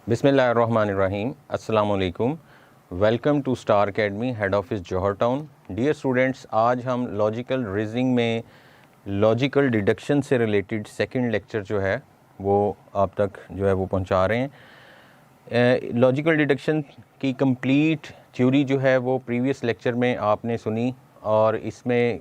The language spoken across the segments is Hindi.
बिस्मिल्लाहिर्रहमानिर्रहीम, अस्सलाम वालेकुम। Welcome to star academy, head office Johar town. Dear students, आज हम लॉजिकल रीजनिंग में लॉजिकल डिडक्शन से रिलेटेड सेकंड लेक्चर जो है वो आप तक जो है वो पहुंचा रहे हैं। लॉजिकल डिडक्शन की कंप्लीट थ्योरी जो है वो प्रीवियस लेक्चर में आपने सुनी और इसमें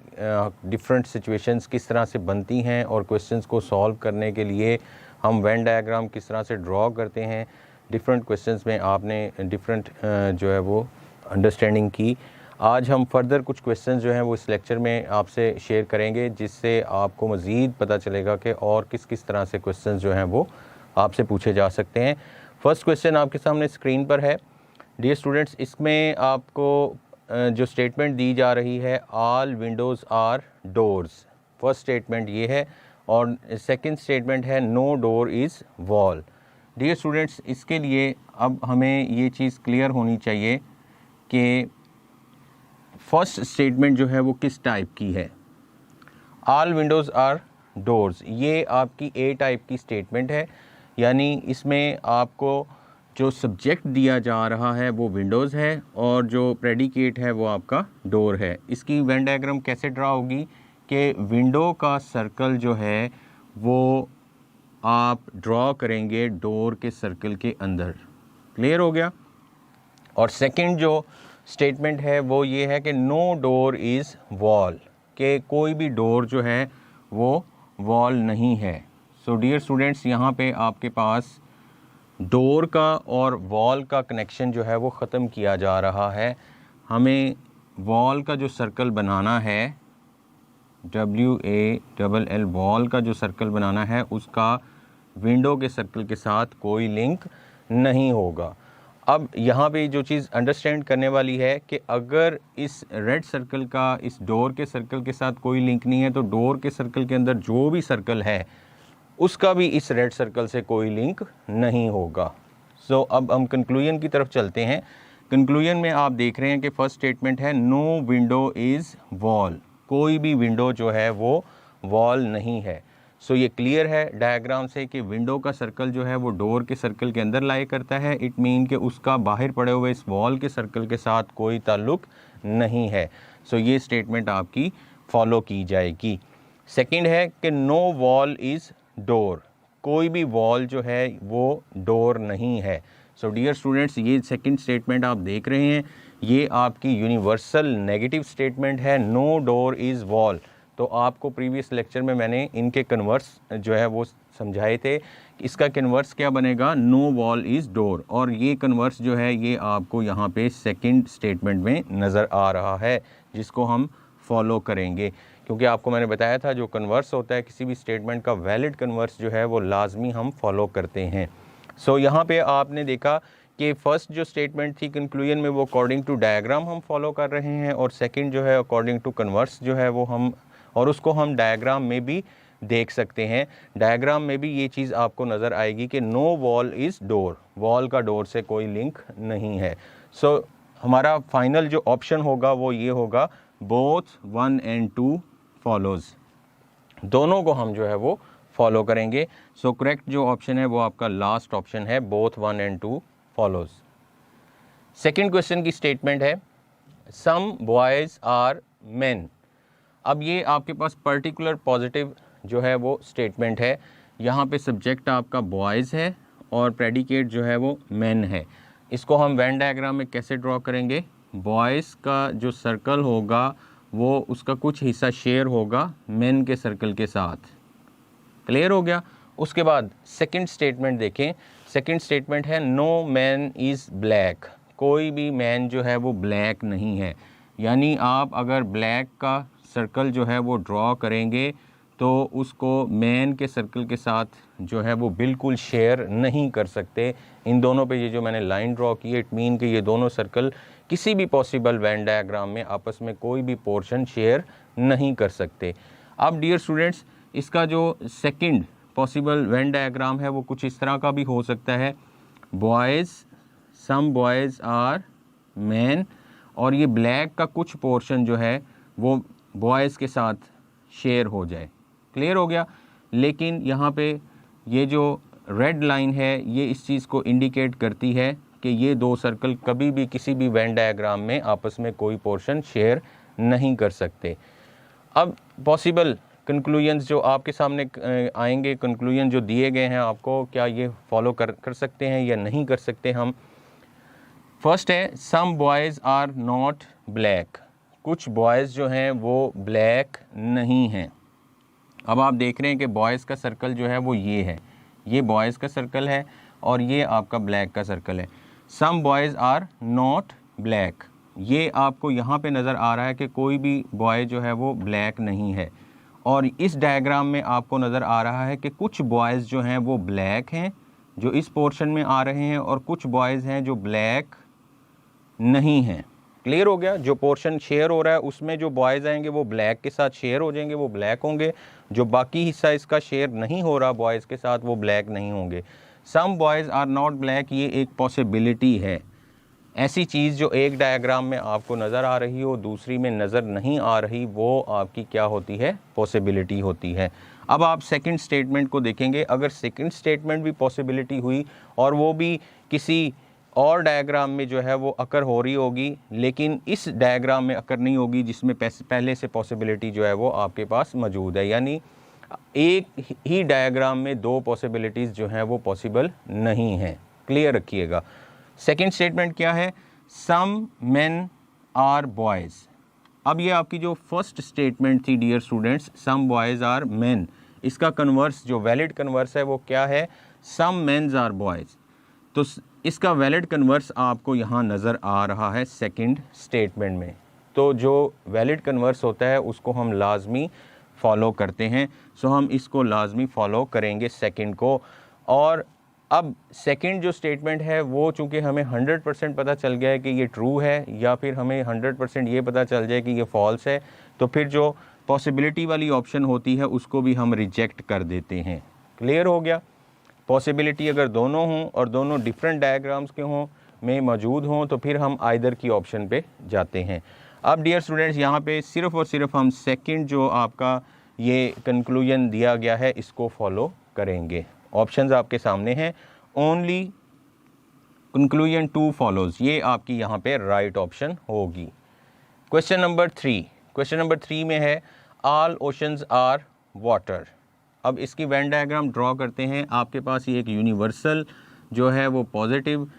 डिफरेंट सिचुएशंस किस तरह से बनती हैं और क्वेश्चंस को सॉल्व करने के लिए हम वेन डायग्राम किस तरह से ड्रॉ करते हैं। डिफरेंट क्वेश्चंस में आपने डिफरेंट जो है वो अंडरस्टैंडिंग की। आज हम फर्दर कुछ क्वेश्चंस जो हैं वो इस लेक्चर में आपसे शेयर करेंगे, जिससे आपको मज़ीद पता चलेगा कि और किस किस तरह से क्वेश्चंस जो हैं वो आपसे पूछे जा सकते हैं। फर्स्ट क्वेश्चन आपके सामने स्क्रीन पर है। डियर स्टूडेंट्स, इसमें आपको जो स्टेटमेंट दी जा रही है, all windows are doors. First statement ये है और सेकंड स्टेटमेंट है no door is wall. Dear students, इसके लिए अब हमें ये चीज़ क्लियर होनी चाहिए कि फर्स्ट स्टेटमेंट जो है वो किस टाइप की है। ऑल विंडोज़ आर डोर्स, ये आपकी ए टाइप की स्टेटमेंट है, यानी इसमें आपको जो सब्जेक्ट दिया जा रहा है वो विंडोज़ है और जो प्रेडिकेट है वो आपका डोर है। इसकी वेन डायग्राम कैसे ड्रा होगी कि विंडो का सर्कल जो है वो आप ड्रॉ करेंगे डोर के सर्कल के अंदर। क्लियर हो गया। और सेकंड जो स्टेटमेंट है वो ये है कि नो डोर इज़ वॉल, कि कोई भी डोर जो है वो वॉल नहीं है। सो डियर स्टूडेंट्स, यहाँ पे आपके पास डोर का और वॉल का कनेक्शन जो है वो ख़त्म किया जा रहा है। हमें वॉल का जो सर्कल बनाना है, WALL वॉल का जो सर्कल बनाना है, उसका विंडो के सर्कल के साथ कोई लिंक नहीं होगा। अब यहाँ पे जो चीज़ अंडरस्टैंड करने वाली है कि अगर इस रेड सर्कल का इस डोर के सर्कल के साथ कोई लिंक नहीं है तो डोर के सर्कल के अंदर जो भी सर्कल है उसका भी इस रेड सर्कल से कोई लिंक नहीं होगा। सो अब हम कंक्लूजन की तरफ चलते हैं। कंक्लूजन में आप देख रहे हैं कि फर्स्ट स्टेटमेंट है नो विंडो इज़ वॉल, कोई भी विंडो जो है वो वॉल नहीं है। सो ये क्लियर है डायग्राम से कि विंडो का सर्कल जो है वो डोर के सर्कल के अंदर लाई करता है। इट मीन कि उसका बाहर पड़े हुए इस वॉल के सर्कल के साथ कोई ताल्लुक नहीं है। सो ये स्टेटमेंट आपकी फॉलो की जाएगी। सेकंड है कि नो वॉल इज़ डोर, कोई भी वॉल जो है वो डोर नहीं है। सो डियर स्टूडेंट्स, ये सेकंड स्टेटमेंट आप देख रहे हैं, ये आपकी यूनिवर्सल नेगेटिव स्टेटमेंट है, नो डोर इज़ वॉल। तो आपको प्रीवियस लेक्चर में मैंने इनके कन्वर्स जो है वो समझाए थे। इसका कन्वर्स क्या बनेगा, नो वॉल इज़ डोर, और ये कन्वर्स जो है ये आपको यहाँ पे सेकंड स्टेटमेंट में नज़र आ रहा है, जिसको हम फॉलो करेंगे। क्योंकि आपको मैंने बताया था जो कन्वर्स होता है किसी भी स्टेटमेंट का, वैलिड कन्वर्स जो है वो लाजमी हम फॉलो करते हैं। सो यहाँ पे आपने देखा कि फर्स्ट जो स्टेटमेंट थी कंक्लूजन में वो अकॉर्डिंग टू डायग्राम हम फॉलो कर रहे हैं, और सेकंड जो है अकॉर्डिंग टू कन्वर्स जो है वो हम, और उसको हम डायग्राम में भी देख सकते हैं। डायग्राम में भी ये चीज़ आपको नज़र आएगी कि no wall is door, wall का डोर से कोई लिंक नहीं है। सो हमारा फाइनल जो ऑप्शन होगा वो ये होगा, बोथ 1 and 2 फॉलोज़, दोनों को हम जो है वो फॉलो करेंगे। सो करेक्ट जो ऑप्शन है वो आपका लास्ट ऑप्शन है, both 1 and 2 follows. Second question की स्टेटमेंट है सम बॉयज़ आर मेन। अब ये आपके पास पर्टिकुलर पॉजिटिव जो है वो स्टेटमेंट है। यहाँ पे सब्जेक्ट आपका बॉयज़ है और प्रेडिकेट जो है वो मेन है। इसको हम वेन डायग्राम में कैसे ड्रॉ करेंगे, बॉयज़ का जो सर्कल होगा वो उसका कुछ हिस्सा शेयर होगा मेन के सर्कल के साथ। क्लियर हो गया। उसके बाद सेकंड स्टेटमेंट देखें। सेकंड स्टेटमेंट है नो मैन इज़ ब्लैक, कोई भी मैन जो है वो ब्लैक नहीं है। यानी आप अगर ब्लैक का सर्कल जो है वो ड्रॉ करेंगे तो उसको मैन के सर्कल के साथ जो है वो बिल्कुल शेयर नहीं कर सकते। इन दोनों पे ये जो मैंने लाइन ड्रॉ की है, इट मीन कि ये दोनों सर्कल किसी भी पॉसिबल वेन डायग्राम में आपस में कोई भी पोर्शन शेयर नहीं कर सकते। अब डियर स्टूडेंट्स, इसका जो सेकंड पॉसिबल वेन डायग्राम है वो कुछ इस तरह का भी हो सकता है, boys, some boys are man, और ये ब्लैक का कुछ पोर्शन जो है वो बॉयज़ के साथ शेयर हो जाए। क्लियर हो गया। लेकिन यहाँ पे ये जो रेड लाइन है ये इस चीज़ को इंडिकेट करती है कि ये दो सर्कल कभी भी किसी भी वेन डायग्राम में आपस में कोई पोर्शन शेयर नहीं कर सकते। अब पॉसिबल कंक्लूजन्स जो आपके सामने आएंगे, कंक्लूजन जो दिए गए हैं आपको, क्या ये फॉलो कर सकते हैं या नहीं कर सकते हम। फर्स्ट है सम बॉयज़ आर नॉट ब्लैक, कुछ बॉयज़ जो हैं वो ब्लैक नहीं हैं। अब आप देख रहे हैं कि बॉयज़ का सर्कल जो है वो ये है, ये बॉयज़ का सर्कल है और ये आपका ब्लैक का सर्कल है। सम बॉयज़ आर नॉट ब्लैक, ये आपको यहाँ पे नज़र आ रहा है कि कोई भी बॉय जो है वो ब्लैक नहीं है। और इस डायग्राम में आपको नज़र आ रहा है कि कुछ बॉयज़ जो हैं वो ब्लैक हैं जो इस पोर्शन में आ रहे हैं, और कुछ बॉयज़ हैं जो ब्लैक नहीं हैं। क्लियर हो गया? जो पोर्शन शेयर हो रहा है उसमें जो बॉयज़ आएंगे वो ब्लैक के साथ शेयर हो जाएंगे, वो ब्लैक होंगे। जो बाकी हिस्सा इसका शेयर नहीं हो रहा बॉयज़ के साथ वो ब्लैक नहीं होंगे। सम बॉयज़ आर नॉट ब्लैक, ये एक पॉसिबिलिटी है। ऐसी चीज़ जो एक डायग्राम में आपको नज़र आ रही हो दूसरी में नज़र नहीं आ रही, वो आपकी क्या होती है? पॉसिबिलिटी होती है। अब आप सेकंड स्टेटमेंट को देखेंगे। अगर सेकंड स्टेटमेंट भी पॉसिबिलिटी हुई और वो भी किसी और डायग्राम में जो है वो अकर हो रही होगी, लेकिन इस डायग्राम में अकर नहीं होगी जिसमें पहले से पॉसिबिलिटी जो है वो आपके पास मौजूद है, यानी एक ही डायग्राम में दो पॉसिबिलिटीज़ जो हैं वो पॉसिबल नहीं हैं। क्लियर रखिएगा। सेकंड स्टेटमेंट क्या है? Some men are boys. अब ये आपकी जो फर्स्ट स्टेटमेंट थी dear students, some boys are men, इसका कन्वर्स जो वैलिड कन्वर्स है वो क्या है? Some mens are boys. तो इसका वैलिड कन्वर्स आपको यहाँ नज़र आ रहा है सेकंड स्टेटमेंट में। तो जो वैलिड कन्वर्स होता है उसको हम लाजमी फॉलो करते हैं, सो हम इसको लाजमी फॉलो करेंगे सेकंड को। और अब सेकंड जो स्टेटमेंट है वो चूँकि हमें 100% पता चल गया है कि ये ट्रू है, या फिर हमें 100% ये पता चल जाए कि ये फॉल्स है, तो फिर जो पॉसिबिलिटी वाली ऑप्शन होती है उसको भी हम रिजेक्ट कर देते हैं। क्लियर हो गया? पॉसिबिलिटी अगर दोनों हों और दोनों डिफरेंट डायग्राम्स के हों में मौजूद हों तो फिर हम आइदर की ऑप्शन पे जाते हैं। अब डियर स्टूडेंट्स यहाँ पे सिर्फ़ और सिर्फ हम सेकंड जो आपका ये कंक्लूजन दिया गया है इसको फॉलो करेंगे। ऑप्शंस आपके सामने हैं। ओनली कंक्लूजन 2 फॉलोज, ये आपकी यहाँ पे राइट ऑप्शन होगी। क्वेश्चन नंबर 3, क्वेश्चन नंबर 3 में है ऑल ओशंस आर वाटर। अब इसकी वेन डायग्राम ड्रॉ करते हैं। आपके पास ये एक यूनिवर्सल जो है वो पॉजिटिव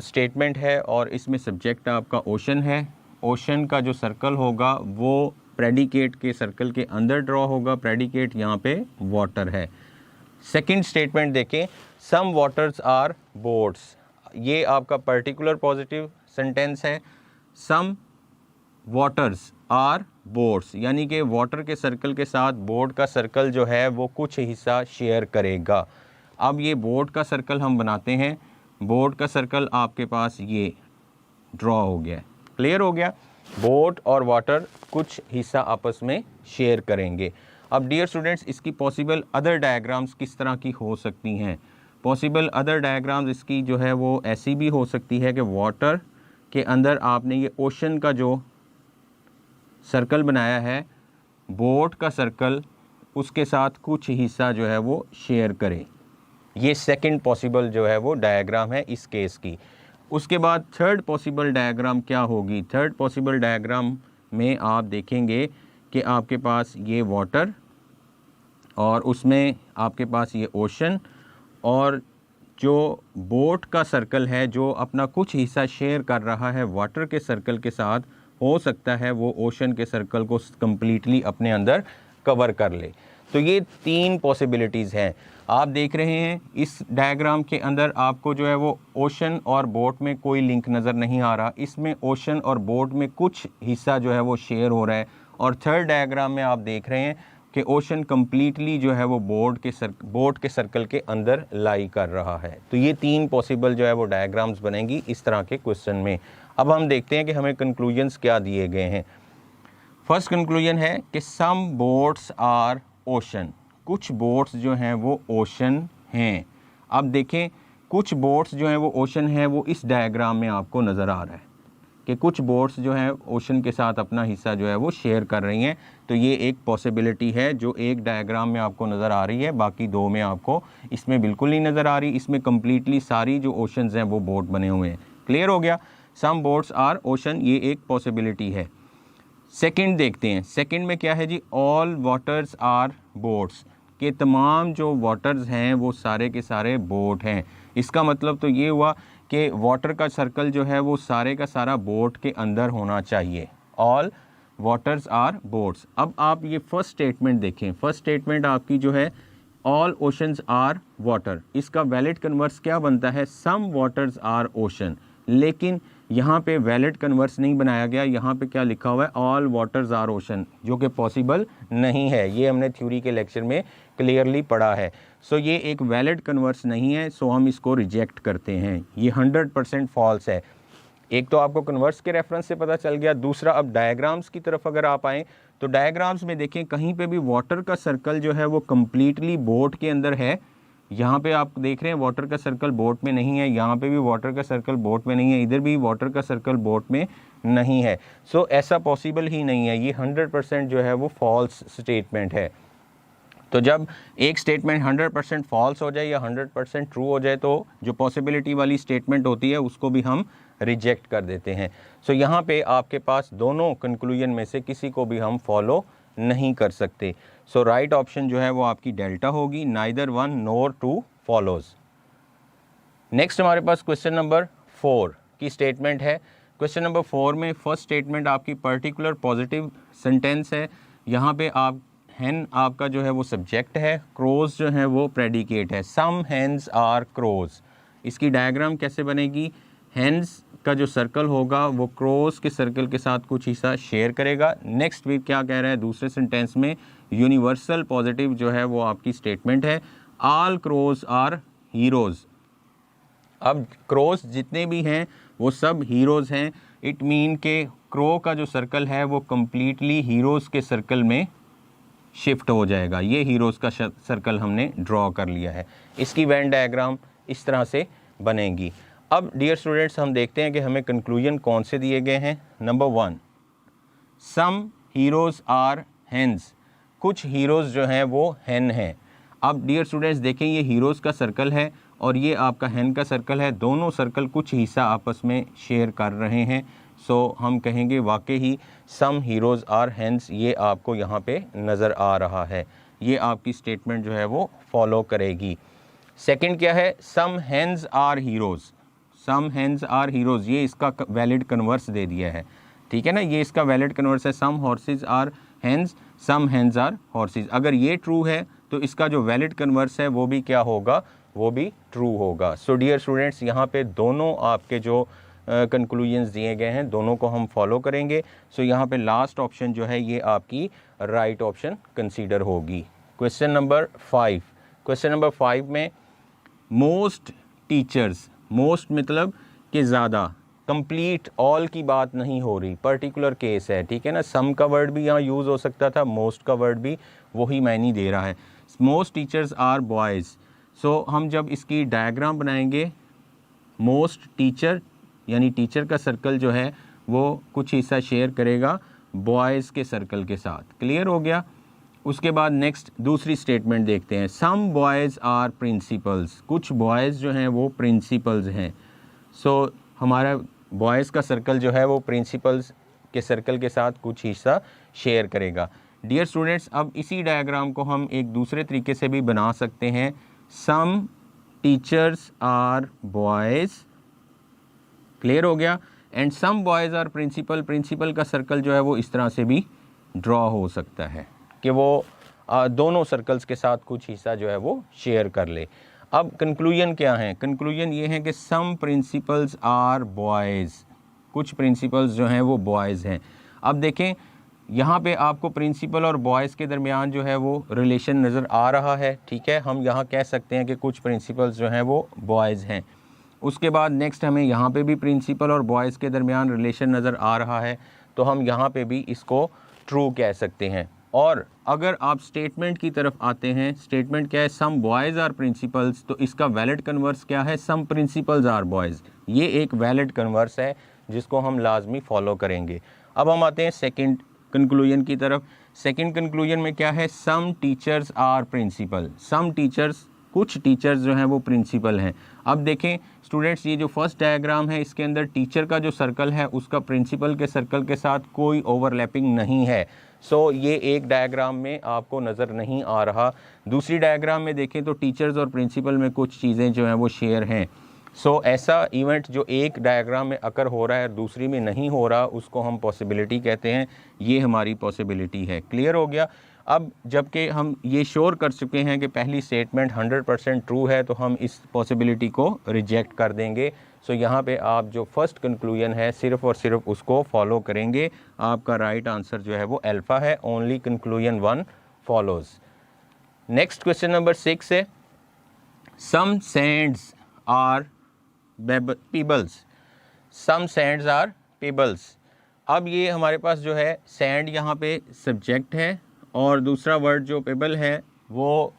स्टेटमेंट है और इसमें सब्जेक्ट आपका ओशन है। ओशन का जो सर्कल होगा वो प्रेडिकेट के सर्कल के अंदर ड्रॉ होगा, प्रेडिकेट यहाँ पे वाटर है। सेकंड स्टेटमेंट देखें, सम वाटर्स आर बोट्स, ये आपका पर्टिकुलर पॉजिटिव सेंटेंस है। सम वाटर्स आर बोट्स, यानी कि वाटर के सर्कल के साथ बोट का सर्कल जो है वो कुछ हिस्सा शेयर करेगा। अब ये बोट का सर्कल हम बनाते हैं। बोट का सर्कल आपके पास ये ड्रॉ हो गया। क्लियर हो गया? बोट और वाटर कुछ हिस्सा आपस में शेयर करेंगे। अब डियर स्टूडेंट्स इसकी पॉसिबल अदर डायग्राम्स किस तरह की हो सकती हैं? पॉसिबल अदर डायग्राम्स इसकी जो है वो ऐसी भी हो सकती है कि वाटर के अंदर आपने ये ओशन का जो सर्कल बनाया है, बोट का सर्कल उसके साथ कुछ हिस्सा जो है वो शेयर करे। ये सेकंड पॉसिबल जो है वो डायग्राम है इस केस की। उसके बाद थर्ड पॉसिबल डायग्राम क्या होगी? थर्ड पॉसिबल डायग्राम में आप देखेंगे कि आपके पास ये वाटर और उसमें आपके पास ये ओशन, और जो बोट का सर्कल है जो अपना कुछ हिस्सा शेयर कर रहा है वाटर के सर्कल के साथ, हो सकता है वो ओशन के सर्कल को कम्प्लीटली अपने अंदर कवर कर ले। तो ये 3 पॉसिबिलिटीज़ हैं। आप देख रहे हैं इस डायग्राम के अंदर आपको जो है वो ओशन और बोट में कोई लिंक नज़र नहीं आ रहा, इसमें ओशन और बोट में कुछ हिस्सा जो है वो शेयर हो रहा है। और थर्ड डायग्राम में आप देख रहे हैं कि ओशन कम्प्लीटली जो है वो बोट के सर्कल के अंदर लाई कर रहा है। तो ये 3 पॉसिबल जो है वो डायग्राम्स बनेंगी इस तरह के क्वेश्चन में। अब हम देखते हैं कि हमें कंक्लूजन्स क्या दिए गए हैं। फर्स्ट कंक्लूजन है कि सम बोट्स आर ओशन, कुछ बोट्स जो हैं वो ओशन हैं। अब देखें कुछ बोट्स जो हैं वो ओशन हैं, वो इस डायग्राम में आपको नज़र आ रहा है कि कुछ बोट्स जो हैं ओशन के साथ अपना हिस्सा जो है वो शेयर कर रही हैं। तो ये एक पॉसिबिलिटी है जो एक डायग्राम में आपको नज़र आ रही है, बाकी दो में आपको इसमें बिल्कुल नहीं नज़र आ रही। इसमें कम्प्लीटली सारी जो ओशंस हैं वो बोट बने हुए हैं। क्लियर हो गया? सम बोट्स आर ओशन, ये एक पॉसिबिलिटी है। सेकंड देखते हैं, सेकंड में क्या है जी, ऑल वाटर्स आर बोट्स, के तमाम जो वाटर्स हैं वो सारे के सारे बोट हैं। इसका मतलब तो ये हुआ कि वाटर का सर्कल जो है वो सारे का सारा बोट के अंदर होना चाहिए। All waters are boats. अब आप ये फर्स्ट स्टेटमेंट देखें, फर्स्ट स्टेटमेंट आपकी जो है ऑल ओशंस आर वाटर, इसका वैलिड कन्वर्स क्या बनता है, सम वाटर्स आर ओशन। लेकिन यहाँ पे वैलिड कन्वर्स नहीं बनाया गया, यहाँ पे क्या लिखा हुआ है, ऑल वाटर्स आर ओशन, जो कि पॉसिबल नहीं है। ये हमने थ्योरी के लेक्चर में क्लियरली पढ़ा है। सो ये एक वैलिड कन्वर्स नहीं है, सो हम इसको रिजेक्ट करते हैं। ये 100% फॉल्स है। एक तो आपको कन्वर्स के रेफरेंस से पता चल गया, दूसरा अब डायग्राम्स की तरफ अगर आप आएँ तो डायग्राम्स में देखें कहीं पे भी वाटर का सर्कल जो है वो कम्प्लीटली बोट के अंदर है। यहाँ पे आप देख रहे हैं वाटर का सर्कल बोट में नहीं है, यहाँ पे भी वाटर का सर्कल बोट में नहीं है, इधर भी वाटर का सर्कल बोट में नहीं है। सो ऐसा पॉसिबल ही नहीं है। ये 100% जो है वो फॉल्स स्टेटमेंट है। तो जब एक स्टेटमेंट 100% फॉल्स हो जाए या 100% ट्रू हो जाए तो जो पॉसिबिलिटी वाली स्टेटमेंट होती है उसको भी हम रिजेक्ट कर देते हैं। सो यहाँ पे आपके पास दोनों कंक्लूजन में से किसी को भी हम फॉलो नहीं कर सकते। सो राइट ऑप्शन जो है वो आपकी डेल्टा होगी, नाइदर वन नोर टू फॉलोज। नेक्स्ट हमारे पास क्वेश्चन नंबर 4 की स्टेटमेंट है। क्वेश्चन नंबर 4 में फर्स्ट स्टेटमेंट आपकी पर्टिकुलर पॉजिटिव सेंटेंस है। यहाँ पे आप हैन आपका जो है वो सब्जेक्ट है, क्रोज जो है वो प्रेडिकेट है। सम हैंस आर क्रोज। इसकी डायग्राम कैसे बनेगी, हैंस का जो सर्कल होगा वो क्रोज के सर्कल के साथ कुछ हिस्सा शेयर करेगा। नेक्स्ट वीक क्या कह रहा है दूसरे सेंटेंस में, यूनिवर्सल पॉजिटिव जो है वो आपकी स्टेटमेंट है, ऑल क्रोज आर हीरोज़। अब क्रोज जितने भी हैं वो सब हीरोज़ हैं। इट मीन के क्रो का जो सर्कल है वो कम्प्लीटली हीरोज़ के सर्कल में शिफ्ट हो जाएगा। ये हीरोज़ का सर्कल हमने ड्रॉ कर लिया है। इसकी वेन डायग्राम इस तरह से बनेगी। अब डियर स्टूडेंट्स हम देखते हैं कि हमें कंक्लूजन कौन से दिए गए हैं। Number 1, some heroes are hens, कुछ हीरोज़ जो हैं वो हेन हैं। अब डियर स्टूडेंट्स देखें ये हीरोज़ का सर्कल है और ये आपका हेन का सर्कल है, दोनों सर्कल कुछ हिस्सा आपस में शेयर कर रहे हैं। सो हम कहेंगे वाकई ही सम हीरोज़ आर हेन्स, ये आपको यहाँ पे नज़र आ रहा है। ये आपकी स्टेटमेंट जो है वो फॉलो करेगी। सेकंड क्या है, some hens are heroes, some hens are heroes, ये इसका वैलिड कन्वर्स दे दिया है। ठीक है ना, ये इसका वैलिड कन्वर्स है, some horses are hens, some hens are horses. अगर ये ट्रू है तो इसका जो वैलिड कन्वर्स है वो भी क्या होगा, वो भी ट्रू होगा। सो डियर स्टूडेंट्स यहाँ पे दोनों आपके जो कंक्लूजन्स दिए गए हैं दोनों को हम फॉलो करेंगे। सो यहाँ पे लास्ट ऑप्शन जो है ये आपकी राइट ऑप्शन कंसीडर होगी। क्वेश्चन नंबर 5, क्वेश्चन नंबर 5 में मोस्ट टीचर्स, मोस्ट मतलब कि ज़्यादा, कंप्लीट ऑल की बात नहीं हो रही, पर्टिकुलर केस है। ठीक है ना, सम का वर्ड भी यहाँ यूज़ हो सकता था, मोस्ट का वर्ड भी वही मायने दे रहा है। Most teachers are boys. So हम जब इसकी डायग्राम बनाएंगे, मोस्ट टीचर यानी टीचर का सर्कल जो है वो कुछ हिस्सा शेयर करेगा बॉयज़ के सर्कल के साथ। क्लियर हो गया। उसके बाद नेक्स्ट दूसरी स्टेटमेंट देखते हैं, सम बॉयज़ आर प्रिंसिपल्स, कुछ बॉयज़ जो हैं वो प्रिंसिपल्स हैं। सो हमारा बॉयज़ का सर्कल जो है वो प्रिंसिपल्स के सर्कल के साथ कुछ हिस्सा शेयर करेगा। डियर स्टूडेंट्स अब इसी डायग्राम को हम एक दूसरे तरीके से भी बना सकते हैं, some teachers are boys, clear हो गया, and some boys are principal, principal का सर्कल जो है वो इस तरह से भी ड्रॉ हो सकता है कि वो दोनों सर्कल्स के साथ कुछ हिस्सा जो है वो शेयर कर ले। अब कंक्लूजन क्या है, कंक्लूजन ये है कि सम प्रिंसिपल्स आर बॉयज़, कुछ प्रिंसिपल्स जो हैं वो बॉयज़ हैं। अब देखें यहाँ पे आपको प्रिंसिपल और बॉयज़ के दरमियान जो है वो रिलेशन नज़र आ रहा है। ठीक है, हम यहाँ कह सकते हैं कि कुछ प्रिंसिपल्स जो हैं वो बॉयज़ हैं। उसके बाद नेक्स्ट हमें यहाँ पे भी प्रिंसिपल और बॉयज़ के दरमियान रिलेशन नज़र आ रहा है, तो हम यहाँ पे भी इसको ट्रू कह सकते हैं। और अगर आप स्टेटमेंट की तरफ आते हैं, स्टेटमेंट क्या है, सम बॉयज़ आर प्रिंसिपल्स, तो इसका वैलिड कन्वर्स क्या है, सम प्रिंसिपल्स आर बॉयज़। ये एक वैलिड कन्वर्स है जिसको हम लाजमी फॉलो करेंगे। अब हम आते हैं सेकंड कंक्लूजन की तरफ। सेकंड कंक्लूजन में क्या है, some teachers are principal. Some teachers, कुछ टीचर्स जो हैं वो प्रिंसिपल हैं। अब देखें स्टूडेंट्स, ये जो फर्स्ट डायग्राम है इसके अंदर टीचर का जो सर्कल है उसका प्रिंसिपल के सर्कल के साथ कोई ओवरलैपिंग नहीं है। सो ये एक डायग्राम में आपको नज़र नहीं आ रहा। दूसरी डायग्राम में देखें तो टीचर्स और प्रिंसिपल में कुछ चीज़ें जो हैं वो शेयर हैं। सो ऐसा इवेंट जो एक डायग्राम में अकर हो रहा है दूसरी में नहीं हो रहा, उसको हम पॉसिबिलिटी कहते हैं। ये हमारी पॉसिबिलिटी है। क्लियर हो गया। अब जबकि हम ये श्योर कर चुके हैं कि पहली स्टेटमेंट 100% ट्रू है, तो हम इस पॉसिबिलिटी को रिजेक्ट कर देंगे। सो यहाँ पे आप जो फर्स्ट कंक्लूजन है सिर्फ़ और सिर्फ उसको फॉलो करेंगे। आपका राइट आंसर जो है वो अल्फ़ा है। Only conclusion 1 follows. Next question number 6 है, some sands are pebbles. Some sands are pebbles. अब ये हमारे पास जो है सैंड यहाँ पे सब्जेक्ट है और दूसरा वर्ड जो पेबल है वो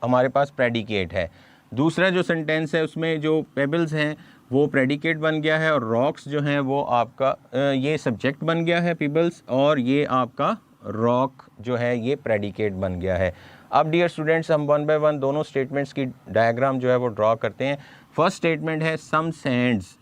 हमारे पास प्रेडिकेट है। दूसरा जो सेंटेंस है उसमें जो पेबल्स हैं वो प्रेडिकेट बन गया है और रॉक्स जो हैं वो आपका ये सब्जेक्ट बन गया है पेबल्स, और ये आपका रॉक जो है ये प्रेडिकेट बन गया है। अब डियर स्टूडेंट्स, हम 1 बाय 1 दोनों स्टेटमेंट्स की डायग्राम जो है वो ड्रॉ करते हैं। फर्स्ट स्टेटमेंट है सम सैंड्स।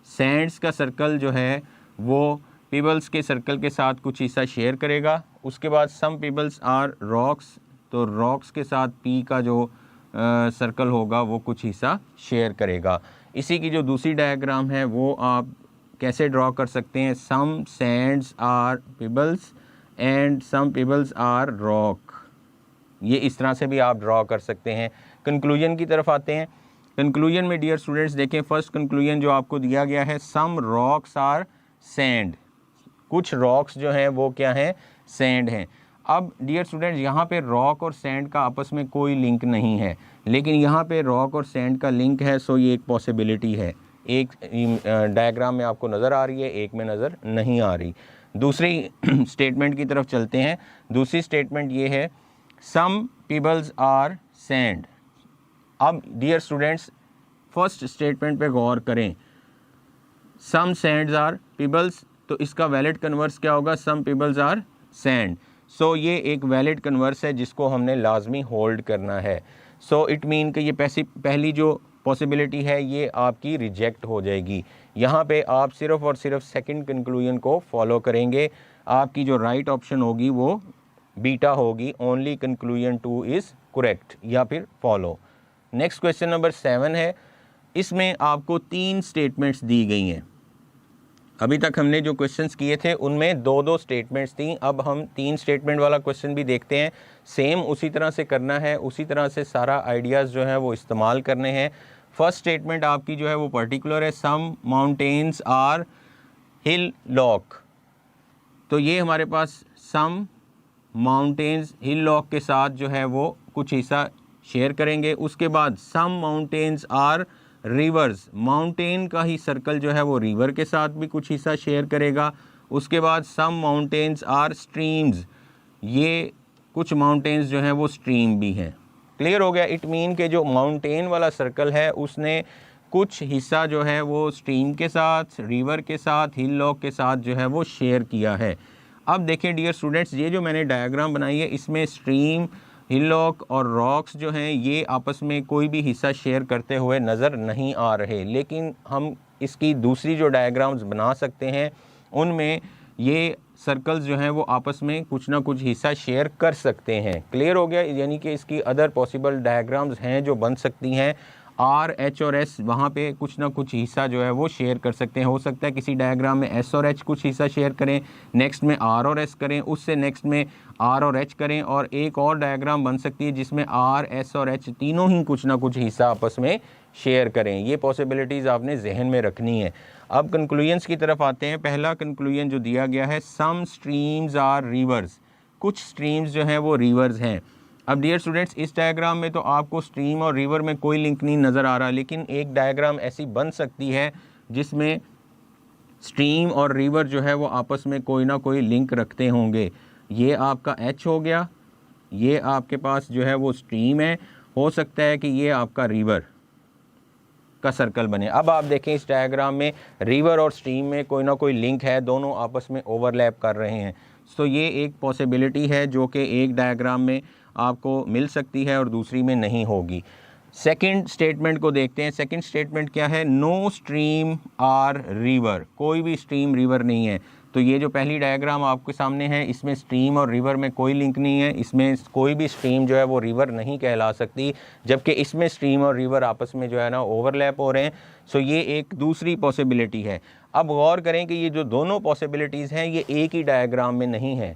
सैंड्स का सर्कल जो है वो पेबल्स के सर्कल के साथ कुछ हिस्सा शेयर करेगा। उसके बाद सम पेबल्स आर रॉक्स, तो रॉक्स के साथ पी का जो सर्कल होगा वो कुछ हिस्सा शेयर करेगा। इसी की जो दूसरी डायग्राम है वो आप कैसे ड्रॉ कर सकते हैं, some sands are pebbles and some pebbles are rock. ये इस तरह से भी आप ड्रॉ कर सकते हैं। कंक्लूजन की तरफ आते हैं। कंक्लूजन में डियर स्टूडेंट्स देखें, फर्स्ट कंक्लूजन जो आपको दिया गया है, सम रॉक्स आर सैंड। कुछ रॉक्स जो हैं वो क्या हैं, सैंड हैं। अब डियर स्टूडेंट्स, यहाँ पे रॉक और सैंड का आपस में कोई लिंक नहीं है, लेकिन यहाँ पे रॉक और सैंड का लिंक है। सो ये एक पॉसिबिलिटी है। एक डायग्राम में आपको नज़र आ रही है, एक में नज़र नहीं आ रही। दूसरी स्टेटमेंट की तरफ चलते हैं। दूसरी स्टेटमेंट ये है, सम पेबल्स आर सैंड। अब डियर स्टूडेंट्स, फर्स्ट स्टेटमेंट पे गौर करें, सम सैंड्स आर पेबल्स, तो इसका वैलिड कन्वर्स क्या होगा, सम पेबल्स आर सैंड। सो ये एक वैलिड कन्वर्स है जिसको हमने लाजमी होल्ड करना है। सो इट मीन कि ये पहली जो पॉसिबिलिटी है ये आपकी रिजेक्ट हो जाएगी। यहाँ पे आप सिर्फ़ और सिर्फ सेकंड कंक्लूजन को फॉलो करेंगे। आपकी जो राइट ऑप्शन होगी वो बीटा होगी। ओनली कंक्लूजन 2 इज़ करेक्ट, या फिर फॉलो। नेक्स्ट क्वेश्चन नंबर 7 है। इसमें आपको 3 स्टेटमेंट्स दी गई हैं। अभी तक हमने जो क्वेश्चंस किए थे उनमें 2-2 स्टेटमेंट्स थी। अब हम 3 स्टेटमेंट वाला क्वेश्चन भी देखते हैं। सेम उसी तरह से करना है, उसी तरह से सारा आइडियाज़ जो है वो इस्तेमाल करने हैं। फर्स्ट स्टेटमेंट आपकी जो है वो पर्टिकुलर है, सम माउंटेन्स आर हिल लॉक। तो ये हमारे पास सम माउंटेन्स हिल लॉक के साथ जो है वो कुछ हिस्सा शेयर करेंगे। उसके बाद सम माउंटेन्स आर रिवर्स, माउंटेन का ही सर्कल जो है वो रिवर के साथ भी कुछ हिस्सा शेयर करेगा। उसके बाद सम माउंटेन्स आर स्ट्रीम्स, ये कुछ माउंटेन्स जो हैं वो स्ट्रीम भी हैं। क्लियर हो गया। इट मीन के जो माउंटेन वाला सर्कल है उसने कुछ हिस्सा जो है वो स्ट्रीम के साथ, रिवर के साथ, हिल लॉक के साथ जो है वो शेयर किया है। अब देखें डियर स्टूडेंट्स, ये जो मैंने डायग्राम बनाई है इसमें स्ट्रीम, हिल लॉक और रॉक्स जो हैं ये आपस में कोई भी हिस्सा शेयर करते हुए नज़र नहीं आ रहे, लेकिन हम इसकी दूसरी जो डायग्राम्स बना सकते हैं उनमें ये सर्कल्स जो हैं वो आपस में कुछ ना कुछ हिस्सा शेयर कर सकते हैं। क्लियर हो गया। यानी कि इसकी अदर पॉसिबल डायग्राम्स हैं जो बन सकती हैं। आर, एच और एस वहाँ पे कुछ ना कुछ हिस्सा जो है वो शेयर कर सकते हैं। हो सकता है किसी डायग्राम में एस और एच कुछ हिस्सा शेयर करें, नेक्स्ट में आर और एस करें, उससे नेक्स्ट में आर और एच करें, और एक और डायग्राम बन सकती है जिसमें आर, एस और एच तीनों ही कुछ ना कुछ हिस्सा आपस में शेयर करें। ये पॉसिबिलिटीज़ आपने जहन में रखनी है। अब कंक्लूजन्स की तरफ आते हैं। पहला कंक्लूजन जो दिया गया है, सम स्ट्रीम्स आर रिवर्स, कुछ स्ट्रीम्स जो हैं वो रिवर्स हैं। अब डियर स्टूडेंट्स, इस डायग्राम में तो आपको स्ट्रीम और रिवर में कोई लिंक नहीं नज़र आ रहा, लेकिन एक डायग्राम ऐसी बन सकती है जिसमें स्ट्रीम और रिवर जो है वो आपस में कोई ना कोई लिंक रखते होंगे। ये आपका एच हो गया, ये आपके पास जो है वो स्ट्रीम है, हो सकता है कि ये आपका रिवर, का सर्कल बने। अब आप देखें इस डायग्राम में रिवर और स्ट्रीम में कोई ना कोई लिंक है, दोनों आपस में ओवरलैप कर रहे हैं। तो ये एक पॉसिबिलिटी है जो कि एक डायग्राम में आपको मिल सकती है और दूसरी में नहीं होगी। सेकंड स्टेटमेंट को देखते हैं। सेकंड स्टेटमेंट क्या है? नो स्ट्रीम आर रिवर, कोई भी स्ट्रीम रिवर नहीं है। तो ये जो पहली डायग्राम आपके सामने है इसमें स्ट्रीम और रिवर में कोई लिंक नहीं है, इसमें कोई भी स्ट्रीम जो है वो रिवर नहीं कहला सकती, जबकि इसमें स्ट्रीम और रिवर आपस में जो है ना ओवरलैप हो रहे हैं। सो ये एक दूसरी पॉसिबिलिटी है। अब गौर करें कि ये जो दोनों पॉसिबिलिटीज़ हैं ये एक ही डायग्राम में नहीं है।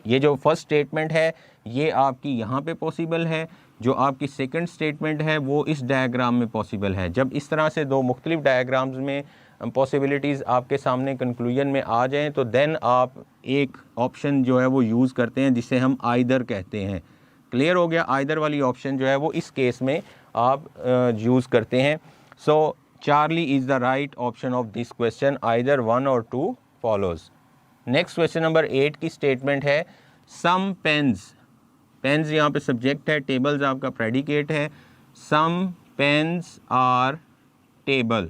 ये जो फर्स्ट स्टेटमेंट है ये आपकी यहाँ पे पॉसिबल है, जो आपकी सेकंड स्टेटमेंट है वो इस डायग्राम में पॉसिबल है। जब इस तरह से दो मुख्तलिफ डायग्राम्स में पॉसिबिलिटीज़ आपके सामने कंक्लूजन में आ जाएं तो देन आप एक ऑप्शन जो है वो यूज़ करते हैं जिसे हम आइदर कहते हैं। क्लियर हो गया? आइदर वाली ऑप्शन जो है वो इस केस में आप यूज़ करते हैं। So Charlie is the right option of this question, either 1 और 2 फॉलोज़। नेक्स्ट क्वेश्चन नंबर 8 की स्टेटमेंट है सम पेन्स, पेन्स यहाँ पे सब्जेक्ट है, टेबल्स आपका प्रेडिकेट है। सम पेन्स आर टेबल।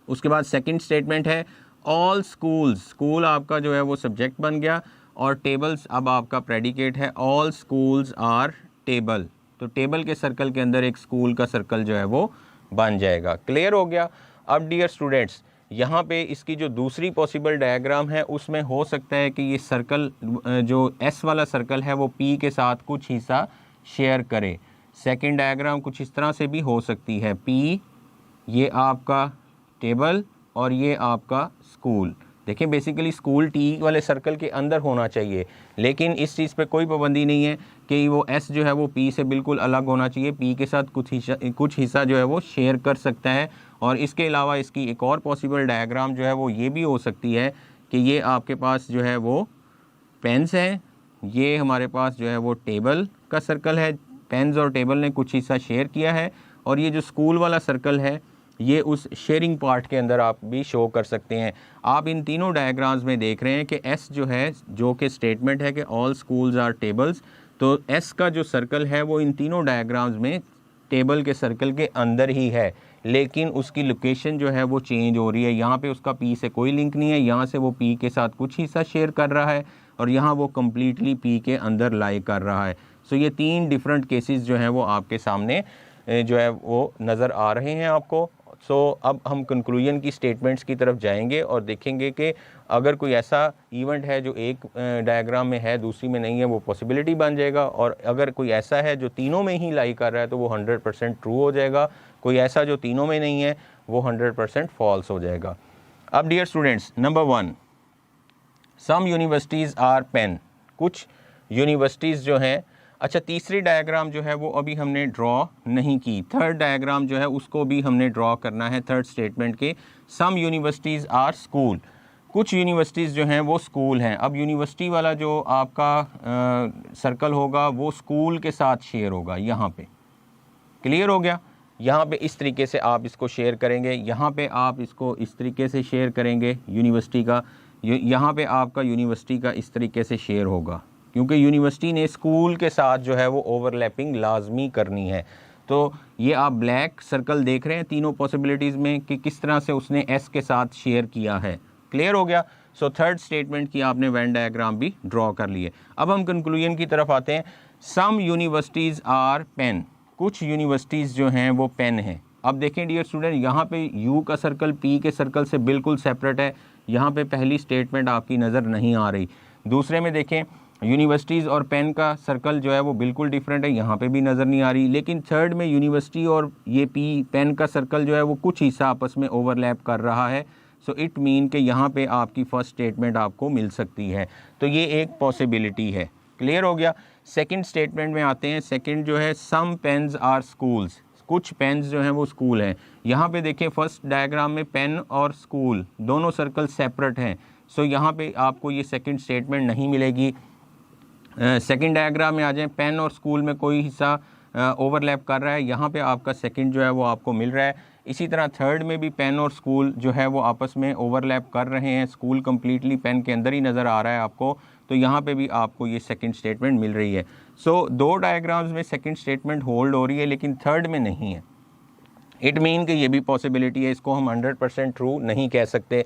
उसके बाद सेकंड स्टेटमेंट है ऑल स्कूल्स, स्कूल आपका जो है वो सब्जेक्ट बन गया और टेबल्स अब आपका प्रेडिकेट है। ऑल स्कूल्स आर टेबल, तो टेबल के सर्कल के अंदर एक स्कूल का सर्कल जो है वो बन जाएगा। क्लियर हो गया? अब डियर स्टूडेंट्स यहाँ पे इसकी जो दूसरी पॉसिबल डायग्राम है उसमें हो सकता है कि ये सर्कल जो एस वाला सर्कल है वो पी के साथ कुछ हिस्सा शेयर करे। सेकंड डायग्राम कुछ इस तरह से भी हो सकती है, पी ये आपका टेबल और ये आपका स्कूल। देखिए बेसिकली स्कूल टी वाले सर्कल के अंदर होना चाहिए, लेकिन इस चीज़ पे कोई पाबंदी नहीं है कि वो एस जो है वो पी से बिल्कुल अलग होना चाहिए। पी के साथ कुछ हिस्सा जो है वो शेयर कर सकता है। और इसके अलावा इसकी एक और पॉसिबल डायग्राम जो है वो ये भी हो सकती है कि ये आपके पास जो है वो पेन्स है, ये हमारे पास जो है वो टेबल का सर्कल है, पेन्स और टेबल ने कुछ हिस्सा शेयर किया है, और ये जो स्कूल वाला सर्कल है ये उस शेयरिंग पार्ट के अंदर आप भी शो कर सकते हैं। आप इन तीनों डायग्राम्स में देख रहे हैं कि एस जो है जो कि स्टेटमेंट है कि ऑल स्कूल्स आर टेबल्स, तो एस का जो सर्कल है वो इन तीनों डायग्राम्स में टेबल के सर्कल के अंदर ही है, लेकिन उसकी लोकेशन जो है वो चेंज हो रही है। यहाँ पे उसका पी से कोई लिंक नहीं है, यहाँ से वो पी के साथ कुछ हिस्सा शेयर कर रहा है और यहाँ वो कम्प्लीटली पी के अंदर लाई कर रहा है। सो ये तीन डिफरेंट केसेस जो हैं वो आपके सामने जो है वो नज़र आ रहे हैं आपको। सो अब हम कंक्लूजन की स्टेटमेंट्स की तरफ जाएंगे और देखेंगे कि अगर कोई ऐसा इवेंट है जो एक डायग्राम में है दूसरी में नहीं है वो पॉसिबिलिटी बन जाएगा, और अगर कोई ऐसा है जो तीनों में ही लाई कर रहा है तो वो 100% ट्रू हो जाएगा। कोई ऐसा जो तीनों में नहीं है वो 100% फॉल्स हो जाएगा। अब dear students number 1, some universities are pen, कुछ यूनिवर्सिटीज़ जो हैं। अच्छा तीसरी डायग्राम जो है वो अभी हमने ड्रॉ नहीं की, थर्ड डायग्राम जो है उसको भी हमने ड्रॉ करना है। थर्ड स्टेटमेंट के सम यूनिवर्सिटीज़ आर स्कूल, कुछ यूनिवर्सिटीज़ जो हैं वो स्कूल हैं। अब यूनिवर्सिटी वाला जो आपका सर्कल होगा वो स्कूल के साथ शेयर होगा यहाँ पे। क्लियर हो गया? यहाँ पे इस तरीके से आप इसको शेयर करेंगे, यहाँ पे आप इसको इस तरीके से शेयर करेंगे यूनिवर्सिटी का, यहाँ पे आपका यूनिवर्सिटी का इस तरीके से शेयर होगा, क्योंकि यूनिवर्सिटी ने स्कूल के साथ जो है वो ओवरलैपिंग लाजमी करनी है। तो ये आप ब्लैक सर्कल देख रहे हैं तीनों पॉसिबिलिटीज़ में कि किस तरह से उसने एस के साथ शेयर किया है। क्लियर हो गया? सो थर्ड स्टेटमेंट की आपने वेन डायग्राम भी ड्रॉ कर लिए। अब हम कंक्लूजन की तरफ आते हैं। सम यूनिवर्सिटीज़ आर पेन, कुछ यूनिवर्सिटीज़ जो हैं वो पेन हैं। अब देखें डियर स्टूडेंट यहाँ पे यू का सर्कल पी के सर्कल से बिल्कुल सेपरेट है, यहाँ पे पहली स्टेटमेंट आपकी नज़र नहीं आ रही। दूसरे में देखें यूनिवर्सिटीज़ और पेन का सर्कल जो है वो बिल्कुल डिफरेंट है, यहाँ पे भी नज़र नहीं आ रही। लेकिन थर्ड में यूनिवर्सिटी और ये पी पेन का सर्कल जो है वो कुछ हिस्सा आपस में ओवरलैप कर रहा है। सो इट मीन कि यहाँ पे आपकी फर्स्ट स्टेटमेंट आपको मिल सकती है, तो ये एक पॉसिबिलिटी है। क्लियर हो गया? सेकंड स्टेटमेंट में आते हैं। सेकंड जो है सम पेन्स आर स्कूल्स, कुछ पेन्स जो हैं वो स्कूल हैं। यहाँ पे देखें फर्स्ट डायग्राम में पेन और स्कूल दोनों सर्कल सेपरेट हैं, सो यहाँ पे आपको ये सेकंड स्टेटमेंट नहीं मिलेगी। सेकंड डायग्राम में आ जाएं, पेन और स्कूल में कोई हिस्सा ओवरलैप कर रहा है, यहाँ पे आपका सेकंड जो है वो आपको मिल रहा है। इसी तरह थर्ड में भी पेन और स्कूल जो है वो आपस में ओवरलैप कर रहे हैं, स्कूल कम्प्लीटली पेन के अंदर ही नज़र आ रहा है आपको, तो यहाँ पे भी आपको ये सेकंड स्टेटमेंट मिल रही है। सो दो डायग्राम्स में सेकंड स्टेटमेंट होल्ड हो रही है लेकिन थर्ड में नहीं है। इट मीन कि ये भी पॉसिबिलिटी है, इसको हम 100% ट्रू नहीं कह सकते।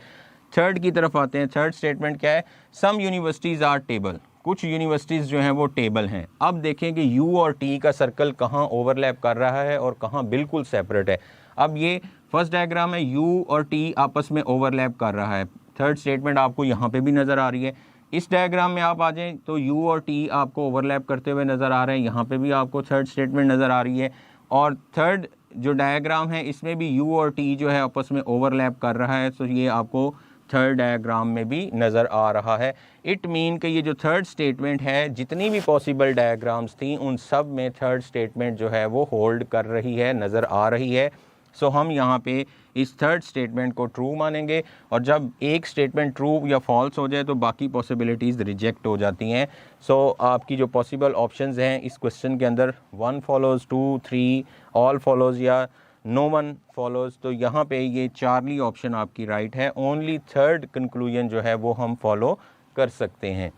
थर्ड की तरफ आते हैं। थर्ड स्टेटमेंट क्या है? सम यूनिवर्सिटीज़ आर टेबल, कुछ यूनिवर्सिटीज़ जो हैं वो टेबल हैं। अब देखें कि यू और टी का सर्कल कहाँ ओवरलैप कर रहा है और कहाँ बिल्कुल सेपरेट है। अब ये फर्स्ट डायग्राम है, यू और टी आपस में ओवरलैप कर रहा है। थर्ड स्टेटमेंट आपको यहाँ पे भी नज़र आ रही है। इस डायग्राम में आप आ जाएं तो यू और टी आपको ओवरलैप करते हुए नज़र आ रहे हैं, यहाँ पे भी आपको थर्ड स्टेटमेंट नज़र आ रही है। और थर्ड जो डायग्राम है इसमें भी यू और टी जो है आपस में ओवरलैप कर रहा है, तो ये आपको थर्ड डायग्राम में भी नज़र आ रहा है। इट मीन कि ये जो थर्ड स्टेटमेंट है, जितनी भी पॉसिबल डायग्राम्स थी उन सब में थर्ड स्टेटमेंट जो है वो होल्ड कर रही है, नज़र आ रही है। सो हम यहाँ पे इस थर्ड स्टेटमेंट को ट्रू मानेंगे, और जब एक स्टेटमेंट ट्रू या फॉल्स हो जाए तो बाकी पॉसिबिलिटीज़ रिजेक्ट हो जाती हैं। सो आपकी जो पॉसिबल ऑप्शंस हैं इस क्वेश्चन के अंदर 1 फॉलोज़, 2, 3, ऑल फॉलोज़ या नो वन फॉलोज़, तो यहाँ पे ये चार्ली ऑप्शन आपकी राइट है। ओनली थर्ड कंक्लूजन जो है वो हम फॉलो कर सकते हैं।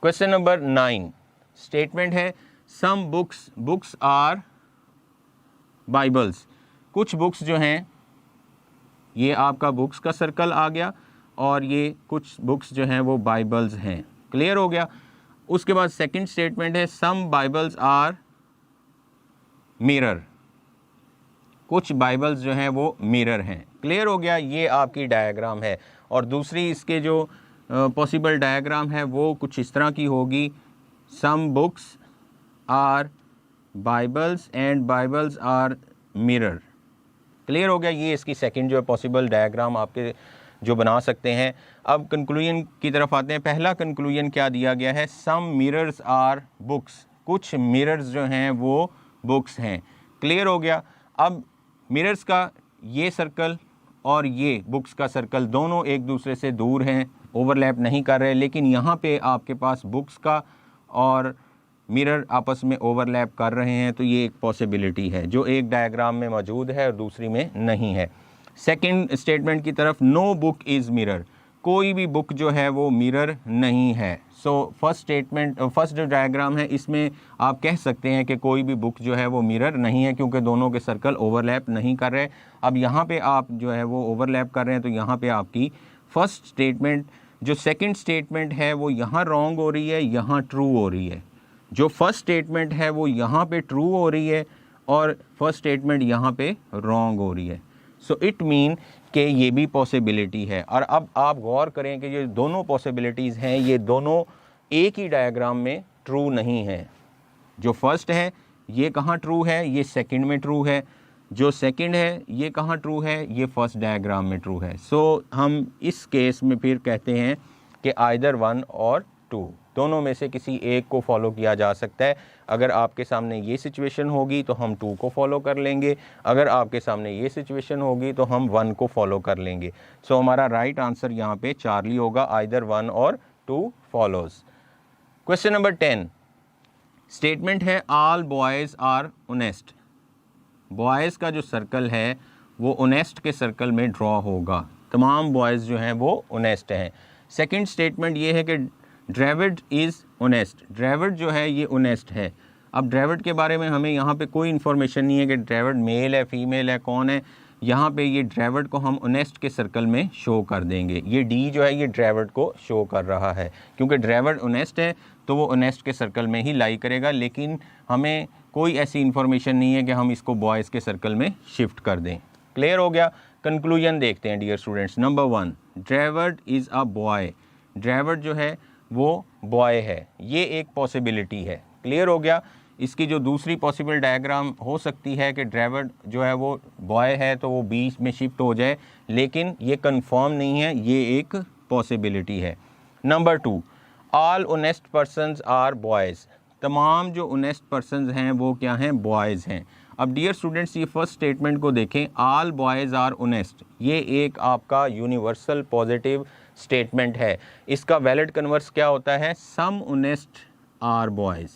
क्वेश्चन नंबर 9 स्टेटमेंट है सम बुक्स आर बाइबल्स, कुछ बुक्स जो हैं, ये आपका बुक्स का सर्कल आ गया, और ये कुछ बुक्स जो हैं वो बाइबल्स हैं। क्लियर हो गया। उसके बाद सेकंड स्टेटमेंट है सम बाइबल्स आर मिरर, कुछ बाइबल्स जो हैं वो मिरर हैं। क्लियर हो गया। ये आपकी डायग्राम है। और दूसरी इसके जो पॉसिबल डायग्राम है वो कुछ इस तरह की होगी, some books are Bibles and Bibles are mirror. Clear हो गया। ये इसकी सेकंड जो पॉसिबल डायग्राम आपके जो बना सकते हैं। अब कंक्लूजन की तरफ आते हैं। पहला कंक्लूजन क्या दिया गया है? सम मिरर्स आर बुक्स, कुछ मिरर्स जो हैं वो बुक्स हैं। क्लियर हो गया। अब मिरर्स का ये सर्कल और ये बुक्स का सर्कल दोनों एक दूसरे से दूर हैं, ओवरलैप नहीं कर रहे, लेकिन यहाँ पे आपके पास बुक्स का और मिरर आपस में ओवरलैप कर रहे हैं, तो ये एक पॉसिबिलिटी है जो एक डायग्राम में मौजूद है और दूसरी में नहीं है। सेकंड स्टेटमेंट की तरफ, नो बुक इज़ मिरर, कोई भी बुक जो है वो मिरर नहीं है। सो फर्स्ट स्टेटमेंट, फर्स्ट जो डायग्राम है इसमें आप कह सकते हैं कि कोई भी बुक जो है वो मिरर नहीं है, क्योंकि दोनों के सर्कल ओवरलैप नहीं कर रहे। अब यहाँ पे आप जो है वो ओवरलैप कर रहे हैं, तो यहाँ पे आपकी फर्स्ट स्टेटमेंट, जो सेकंड स्टेटमेंट है वो यहाँ रॉन्ग हो रही है, यहाँ ट्रू हो रही है। जो फर्स्ट स्टेटमेंट है वो यहाँ पे ट्रू हो रही है और फर्स्ट स्टेटमेंट यहाँ पे रॉन्ग हो रही है। सो इट मीन कि ये भी पॉसिबिलिटी है। और अब आप गौर करें कि ये दोनों पॉसिबिलिटीज़ हैं, ये दोनों एक ही डायग्राम में ट्रू नहीं है। जो फर्स्ट है ये कहाँ ट्रू है? ये सेकंड में ट्रू है। जो सेकंड है ये कहाँ ट्रू है? ये फर्स्ट डायग्राम में ट्रू है। सो हम इस केस में फिर कहते हैं कि आइदर 1 और 2, दोनों में से किसी एक को फॉलो किया जा सकता है। अगर आपके सामने ये सिचुएशन होगी तो हम 2 को फॉलो कर लेंगे, अगर आपके सामने ये सिचुएशन होगी तो हम 1 को फॉलो कर लेंगे। सो हमारा राइट आंसर यहाँ पे चार्ली होगा, आइदर 1 और 2 फॉलोज। क्वेश्चन नंबर 10 स्टेटमेंट है all boys are honest, boys का जो सर्कल है वो ऑनेस्ट के सर्कल में ड्रॉ होगा, तमाम बॉयज़ जो हैं वो ऑनेस्ट हैं। सेकंड स्टेटमेंट ये है कि ड्रेविड इज़ ऑनेस्ट, ड्रेविड जो है ये ऑनेस्ट है। अब ड्रेविड के बारे में हमें यहाँ पे कोई इन्फॉर्मेशन नहीं है कि ड्रेविड मेल है, फीमेल है, कौन है। यहाँ पे ये ड्रेविड को हम ऑनेस्ट के सर्कल में शो कर देंगे। ये डी जो है ये ड्रेविड को शो कर रहा है, क्योंकि ड्रेविड ऑनेस्ट है तो वो ऑनेस्ट के सर्कल में ही लाई करेगा। लेकिन हमें कोई ऐसी इन्फॉर्मेशन नहीं है कि हम इसको बॉयज़ के सर्कल में शिफ्ट कर दें। क्लियर हो गया। कंक्लूजन देखते हैं dear students. Number 1 Dravid is a boy, Dravid जो है वो बॉय है, ये एक पॉसिबिलिटी है। क्लियर हो गया। इसकी जो दूसरी पॉसिबल डायग्राम हो सकती है कि ड्रेविड जो है वो बॉय है तो वो बीच में शिफ्ट हो जाए, लेकिन ये कंफर्म नहीं है, ये एक पॉसिबिलिटी है। Number 2 all honest persons are boys, तमाम जो ऑनेस्ट पर्सन्स हैं वो क्या हैं? बॉयज़ हैं। अब डियर स्टूडेंट्स ये फर्स्ट स्टेटमेंट को देखें, ऑल बॉयज़ आर ऑनेस्ट, ये एक आपका यूनिवर्सल पॉजिटिव स्टेटमेंट है। इसका वैलिड कन्वर्स क्या होता है? सम ऑनेस्ट आर बॉयज़,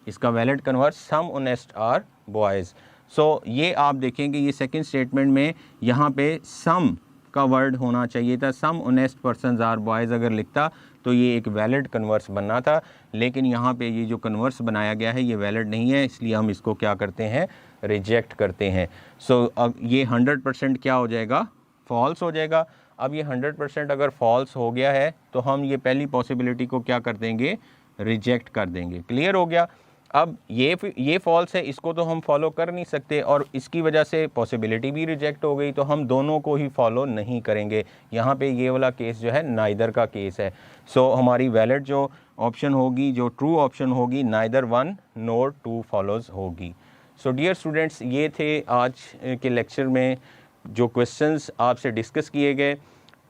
इसका valid converse some honest are boys. So ये आप देखेंगे ये सेकंड स्टेटमेंट में यहाँ पे सम का वर्ड होना चाहिए था, सम ऑनेस्ट पर्सन्स आर बॉयज़ अगर लिखता तो ये एक वैलिड कन्वर्स बनना था, लेकिन यहाँ पे ये जो कन्वर्स बनाया गया है ये वैलिड नहीं है, इसलिए हम इसको क्या करते हैं, रिजेक्ट करते हैं। सो अब ये 100% क्या हो जाएगा, फॉल्स हो जाएगा। अब ये 100% अगर फॉल्स हो गया है तो हम ये पहली पॉसिबिलिटी को क्या कर देंगे, रिजेक्ट कर देंगे। क्लियर हो गया। अब ये फॉल्स है, इसको तो हम फॉलो कर नहीं सकते और इसकी वजह से पॉसिबिलिटी भी रिजेक्ट हो गई, तो हम दोनों को ही फॉलो नहीं करेंगे। यहाँ पे ये वाला केस जो है नाइदर का केस है। सो हमारी वैलिड जो ऑप्शन होगी, जो ट्रू ऑप्शन होगी, नाइदर 1 नोर 2 फॉलोज होगी। सो डियर स्टूडेंट्स, ये थे आज के लेक्चर में जो क्वेश्चंस आपसे डिस्कस किए गए।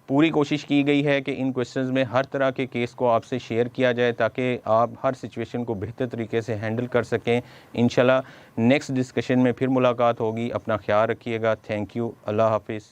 पूरी कोशिश की गई है कि इन क्वेश्चंस में हर तरह के केस को आपसे शेयर किया जाए ताकि आप हर सिचुएशन को बेहतर तरीके से हैंडल कर सकें। इंशाल्लाह नेक्स्ट डिस्कशन में फिर मुलाकात होगी। अपना ख्याल रखिएगा। Thank you. अल्लाह हाफिज़।